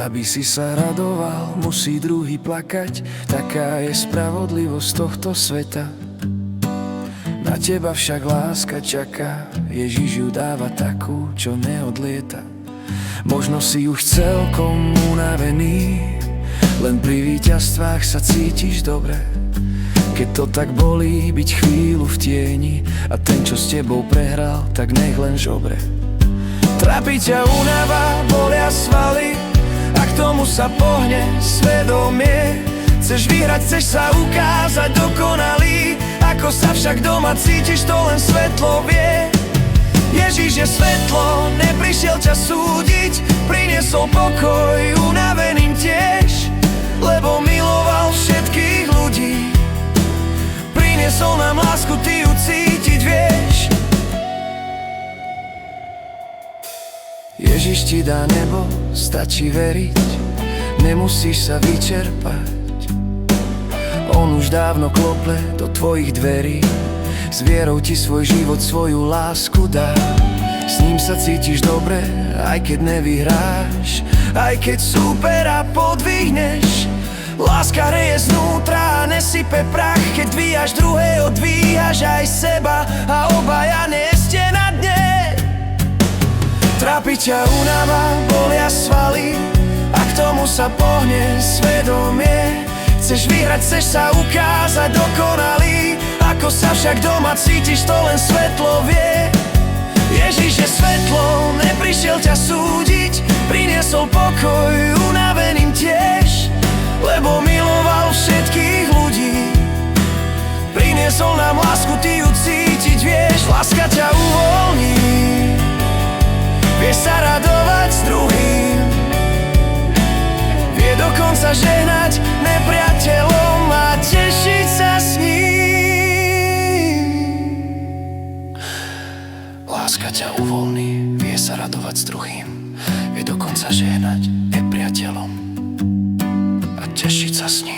Aby si sa radoval, musí druhý plakať. Taká je spravodlivosť tohto sveta. Na teba však láska čaká, Ježiš ju dáva takú, čo neodlieta. Možno si už celkom unavený, len pri víťazstvách sa cítiš dobre. Keď to tak bolí, byť chvíľu v tieni, a ten, čo s tebou prehral, tak nech len žobre. Trápi ťa únava, bolia svaly, a k tomu sa pohne svedomie. Chceš vyhrať, chceš sa ukázať dokonalý, ako sa však doma cítiš, to len svetlo vie. Ježiš je svetlo, neprišiel ťa súdiť, priniesol pokoj unaveným tiež, lebo miloval všetkých ľudí. Priniesol nám lásku, ty ju cítiť vieš. Ježiš ti dá nebo, stačí veriť, nemusíš sa vyčerpať. On už dávno klope do tvojich dverí, s vierou ti svoj život, svoju lásku dá. S ním sa cítiš dobre, aj keď nevyhráš, aj keď súpera podvihneš. Láska reje znútra a nesype prach, keď dvíjaš druhého, dvíjaš aj seba a obaja nie ste na dne. Trápi ťa únava, bolia svaly, a k tomu sa pohne svedomie. Chceš vyhrať, chceš sa ukázať dokonalý, ako sa však doma cítiš, to len svetlo vie. Ježiš je svetlo, neprišiel ťa súdiť, priniesol pokoj unaveným tiež, lebo miloval všetkých ľudí. Priniesol nám lásku, ty ju cítiť vieš. Láska ťa uvoľní, vieš sa radovať s druhým, vie dokonca žehnať nepriateľom a tešiť sa s ním. Láska ťa uvoľní, vie sa radovať s druhým, vie dokonca žehnať nepriateľom a tešiť sa s ním.